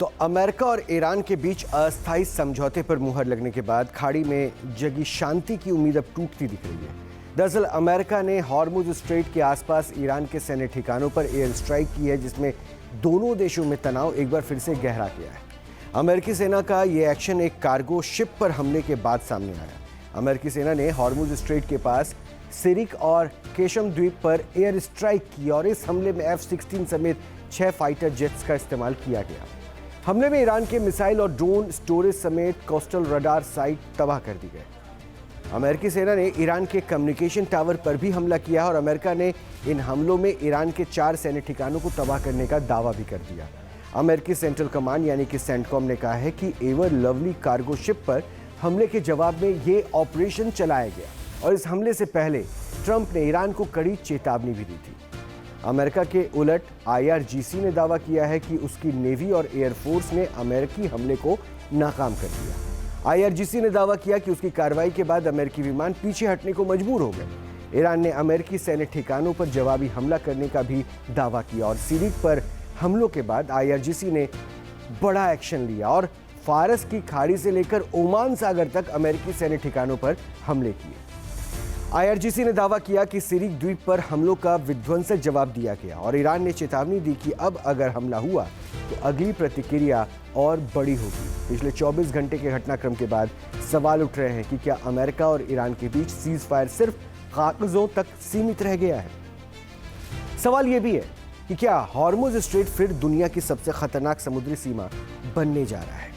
तो अमेरिका और ईरान के बीच अस्थायी समझौते पर मुहर लगने के बाद खाड़ी में जगी शांति की उम्मीद अब टूटती दिख रही है। दरअसल अमेरिका ने हॉर्मुज स्ट्रेट के आसपास ईरान के सैन्य ठिकानों पर एयर स्ट्राइक की है, जिसमें दोनों देशों में तनाव एक बार फिर से गहरा गया है। अमेरिकी सेना का ये एक्शन एक कार्गो शिप पर हमले के बाद सामने आया। अमेरिकी सेना ने हॉर्मुज स्ट्रेट के पास सिरिक और केशम द्वीप पर एयर स्ट्राइक की और इस हमले में F-16 समेत 6 फाइटर जेट्स का इस्तेमाल किया गया। हमले में ईरान के मिसाइल और ड्रोन स्टोरेज समेत कोस्टल रडार साइट तबाह कर दी गई। अमेरिकी सेना ने ईरान के कम्युनिकेशन टावर पर भी हमला किया और अमेरिका ने इन हमलों में ईरान के 4 सैन्य ठिकानों को तबाह करने का दावा भी कर दिया। अमेरिकी सेंट्रल कमांड यानी कि सेंटकॉम ने कहा है कि एवर लवली कार्गो शिप पर हमले के जवाब में ये ऑपरेशन चलाया गया और इस हमले से पहले ट्रंप ने ईरान को कड़ी चेतावनी भी दी थी। अमेरिका के उलट IRGC ने दावा किया है कि उसकी नेवी और एयरफोर्स ने अमेरिकी हमले को नाकाम कर दिया। IRGC ने दावा किया कि उसकी कार्रवाई के बाद अमेरिकी विमान पीछे हटने को मजबूर हो गए। ईरान ने अमेरिकी सैन्य ठिकानों पर जवाबी हमला करने का भी दावा किया और सिरिक पर हमलों के बाद IRGC ने बड़ा एक्शन लिया और फारस की खाड़ी से लेकर ओमान सागर तक अमेरिकी सैन्य ठिकानों पर हमले किए। IRGC ने दावा किया कि सिरिक द्वीप पर हमलों का विध्वंसक जवाब दिया गया और ईरान ने चेतावनी दी कि अब अगर हमला हुआ तो अगली प्रतिक्रिया और बड़ी होगी। पिछले 24 घंटे के घटनाक्रम के बाद सवाल उठ रहे हैं कि क्या अमेरिका और ईरान के बीच सीज फायर सिर्फ कागजों तक सीमित रह गया है। सवाल यह भी है कि क्या हॉर्मुज स्ट्रेट फिर दुनिया की सबसे खतरनाक समुद्री सीमा बनने जा रहा है।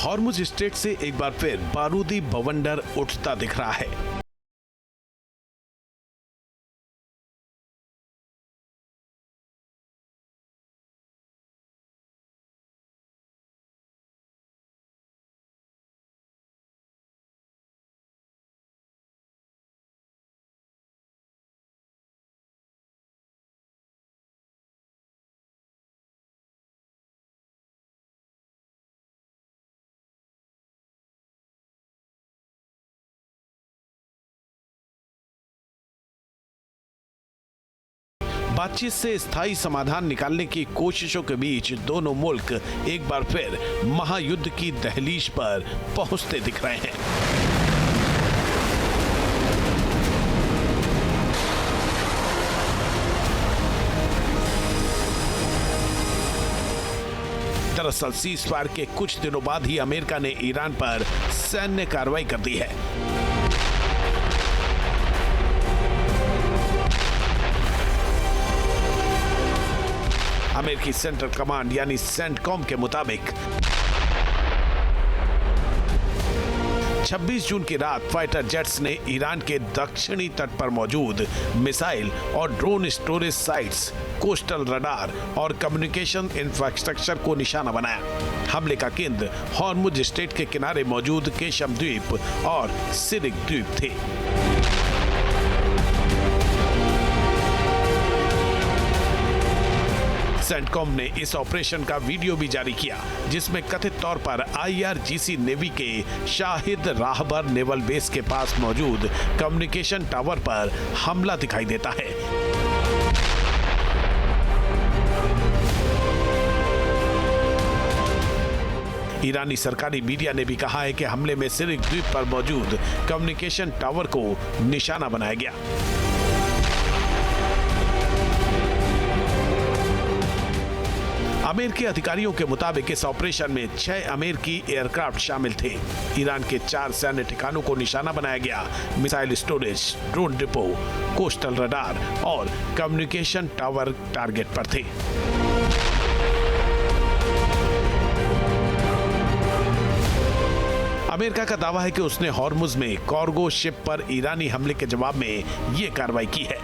हॉर्मुज स्ट्रेट से एक बार फिर बारूदी बवंडर उठता दिख रहा है। बातचीत से स्थायी समाधान निकालने की कोशिशों के बीच दोनों मुल्क एक बार फिर महायुद्ध की दहलीज पर पहुंचते दिख रहे हैं। दरअसल सीज फायर के कुछ दिनों बाद ही अमेरिका ने ईरान पर सैन्य कार्रवाई कर दी है। अमेरिकी सेंट्रल कमांड यानी सेंटकॉम के मुताबिक 26 जून की रात फाइटर जेट्स ने ईरान के दक्षिणी तट पर मौजूद मिसाइल और drone storage sites, coastal radar और कम्युनिकेशन इंफ्रास्ट्रक्चर को निशाना बनाया। हमले का केंद्र हॉर्मुज स्ट्रेट के किनारे मौजूद केशम द्वीप और सिरिक द्वीप थे। सेंटकॉम ने इस ऑपरेशन का वीडियो भी जारी किया, जिसमें कथित तौर पर IRGC नेवी के शाहिद राहबर नेवल बेस के पास मौजूद कम्युनिकेशन टावर पर हमला दिखाई देता है। ईरानी सरकारी मीडिया ने भी कहा है कि हमले में सिरिक द्वीप पर मौजूद कम्युनिकेशन टावर को निशाना बनाया गया। अमेरिकी अधिकारियों के मुताबिक इस ऑपरेशन में 6 अमेरिकी एयरक्राफ्ट शामिल थे। ईरान के 4 सैन्य ठिकानों को निशाना बनाया गया। Missile storage, drone depot, coastal radar और कम्युनिकेशन टावर टारगेट पर थे। अमेरिका का दावा है कि उसने हॉर्मुज में कार्गो शिप पर ईरानी हमले के जवाब में ये कार्रवाई की है।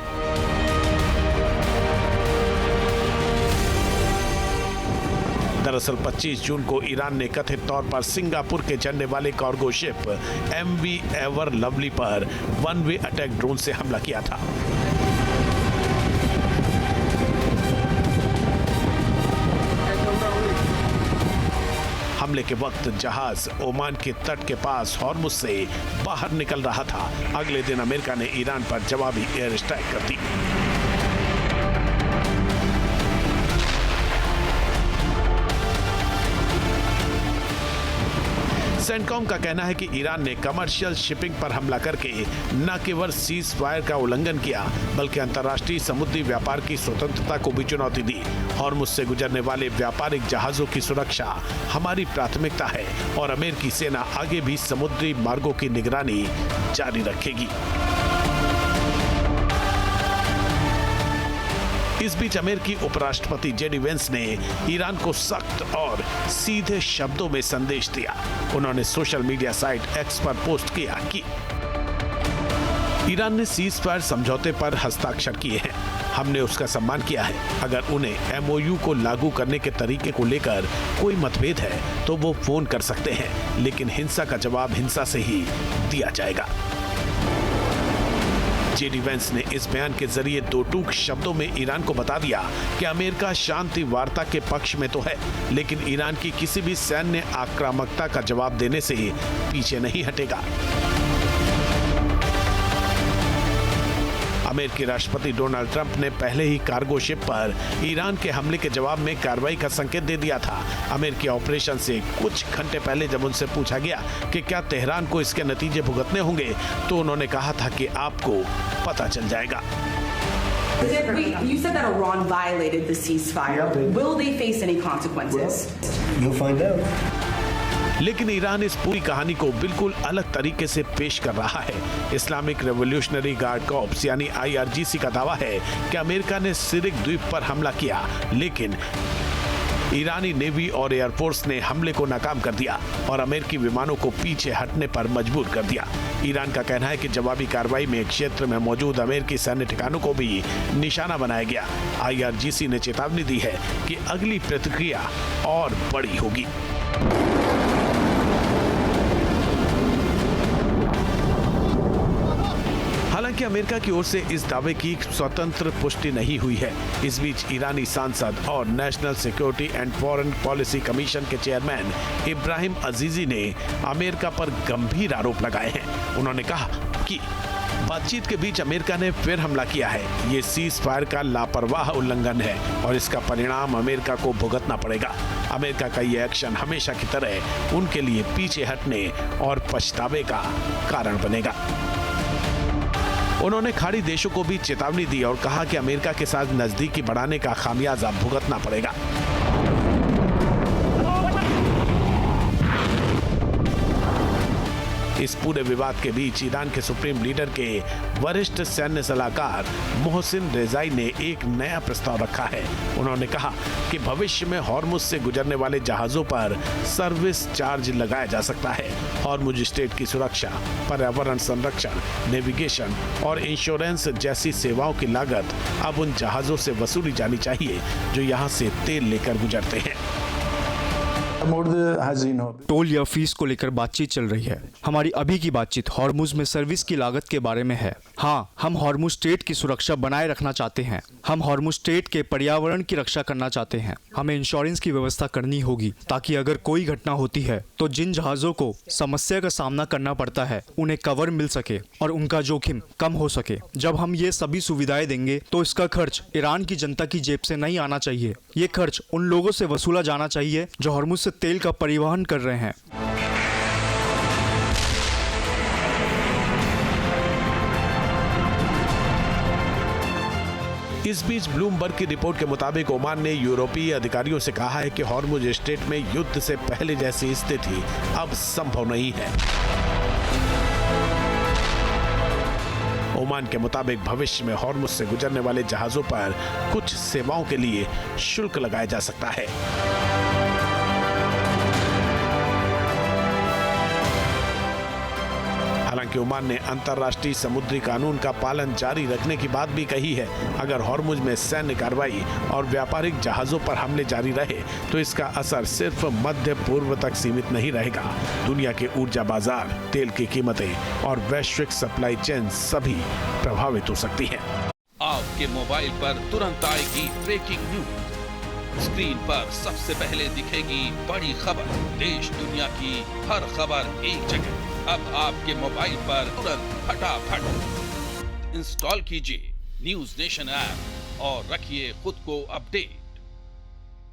दरअसल 25 जून को ईरान ने कथित तौर पर सिंगापुर के झंडे वाले cargo ship MV ever lovely पर वन वे अटैक ड्रोन से हमला किया था। हमले के वक्त जहाज ओमान के तट के पास हॉर्मुज से बाहर निकल रहा था। अगले दिन अमेरिका ने ईरान पर जवाबी एयर स्ट्राइक कर दी। सेंटकॉम का कहना है कि ईरान ने कमर्शियल शिपिंग पर हमला करके न केवल सीज फायर का उल्लंघन किया बल्कि अंतर्राष्ट्रीय समुद्री व्यापार की स्वतंत्रता को भी चुनौती दी। हॉर्मुज से गुजरने वाले व्यापारिक जहाजों की सुरक्षा हमारी प्राथमिकता है और अमेरिकी सेना आगे भी समुद्री मार्गों की निगरानी जारी रखेगी। इस बीच अमेरिकी उपराष्ट्रपति जेडी वेंस ने ईरान को सख्त और सीधे शब्दों में संदेश दिया। उन्होंने सोशल मीडिया साइट एक्स पर पोस्ट किया कि ईरान ने सीज फायर समझौते पर हस्ताक्षर किए हैं। हमने उसका सम्मान किया है। अगर उन्हें MOU को लागू करने के तरीके को लेकर कोई मतभेद है तो वो फोन कर सकते हैं, लेकिन हिंसा का जवाब हिंसा से ही दिया जाएगा। जेडी वेंस ने इस बयान के जरिए दो टूक शब्दों में ईरान को बता दिया कि अमेरिका शांति वार्ता के पक्ष में तो है, लेकिन ईरान की किसी भी सैन्य आक्रामकता का जवाब देने से पीछे नहीं हटेगा। अमेरिकी राष्ट्रपति डोनाल्ड ट्रंप ने पहले ही कार्गो शिप पर ईरान के हमले के जवाब में कार्रवाई का संकेत दे दिया था। अमेरिकी ऑपरेशन से कुछ घंटे पहले जब उनसे पूछा गया कि क्या तेहरान को इसके नतीजे भुगतने होंगे, तो उन्होंने कहा था कि आपको पता चल जाएगा। You said that Iran violated the ceasefire. Will they face any consequences? You'll find out. लेकिन ईरान इस पूरी कहानी को बिल्कुल अलग तरीके से पेश कर रहा है। इस्लामिक रेवोल्यूशनरी गार्ड कॉर्प्स यानी IRGC का दावा है कि अमेरिका ने सिरिक द्वीप पर हमला किया, लेकिन ईरानी नेवी और एयरफोर्स ने हमले को नाकाम कर दिया और अमेरिकी विमानों को पीछे हटने पर मजबूर कर दिया। ईरान का कहना है कि जवाबी कार्रवाई में क्षेत्र में मौजूद अमेरिकी सैन्य ठिकानों को भी निशाना बनाया गया। IRGC ने चेतावनी दी है कि अगली प्रतिक्रिया और बड़ी होगी। हालांकि अमेरिका की ओर से इस दावे की स्वतंत्र पुष्टि नहीं हुई है। इस बीच ईरानी सांसद और national security and foreign policy commission के चेयरमैन इब्राहिम अजीजी ने अमेरिका पर गंभीर आरोप लगाए हैं। उन्होंने कहा कि बातचीत के बीच अमेरिका ने फिर हमला किया है। ये सीज फायर का लापरवाह उल्लंघन है और इसका परिणाम अमेरिका को भुगतना पड़ेगा। अमेरिका का ये एक्शन हमेशा की तरह उनके लिए पीछे हटने और पछतावे का कारण बनेगा। उन्होंने खाड़ी देशों को भी चेतावनी दी और कहा कि अमेरिका के साथ नजदीकी बढ़ाने का खामियाजा भुगतना पड़ेगा। इस पूरे विवाद के बीच ईरान के सुप्रीम लीडर के वरिष्ठ सैन्य सलाहकार मोहसिन रेजाई ने एक नया प्रस्ताव रखा है। उन्होंने कहा कि भविष्य में हॉर्मुज से गुजरने वाले जहाजों पर सर्विस चार्ज लगाया जा सकता है। हॉर्मुज स्ट्रेट की सुरक्षा, पर्यावरण संरक्षण, नेविगेशन और इंश्योरेंस जैसी सेवाओं की लागत अब उन जहाजों से वसूली जानी चाहिए जो यहाँ से तेल लेकर गुजरते हैं। टोल या फीस को लेकर बातचीत चल रही है। हमारी अभी की बातचीत हॉर्मुज में सर्विस की लागत के बारे में है। हाँ, हम हॉर्मुज स्ट्रेट की सुरक्षा बनाए रखना चाहते हैं। हम हॉर्मुज स्ट्रेट के पर्यावरण की रक्षा करना चाहते हैं। हमें इंश्योरेंस की व्यवस्था करनी होगी ताकि अगर कोई घटना होती है तो जिन जहाजों को समस्या का सामना करना पड़ता है उन्हें कवर मिल सके और उनका जोखिम कम हो सके। जब हम ये सभी सुविधाएं देंगे तो इसका खर्च ईरान की जनता की जेब से नहीं आना चाहिए। ये खर्च उन लोगों से वसूला जाना चाहिए जो हॉर्मुज से तेल का परिवहन कर रहे हैं। इस बीच ब्लूमबर्ग की रिपोर्ट के मुताबिक ओमान ने यूरोपीय अधिकारियों से कहा है कि हॉर्मुज स्ट्रेट में युद्ध से पहले जैसी स्थिति अब संभव नहीं है। ओमान के मुताबिक भविष्य में हॉर्मुज से गुजरने वाले जहाजों पर कुछ सेवाओं के लिए शुल्क लगाया जा सकता है। हालांकि हालांकि ओमान ने अंतर्राष्ट्रीय समुद्री कानून का पालन जारी रखने की बात भी कही है। अगर हॉर्मुज में सैन्य कार्रवाई और व्यापारिक जहाजों पर हमले जारी रहे तो इसका असर सिर्फ मध्य पूर्व तक सीमित नहीं रहेगा। दुनिया के ऊर्जा बाजार, तेल की कीमतें और वैश्विक सप्लाई चेन सभी प्रभावित हो सकती हैं। आपके मोबाइल पर तुरंत आएगी ब्रेकिंग न्यूज। स्क्रीन पर सबसे पहले दिखेगी बड़ी खबर। देश दुनिया की हर खबर एक जगह। अब आपके मोबाइल पर तुरंत फटाफट इंस्टॉल कीजिए न्यूज नेशन ऐप और रखिए खुद को अपडेट।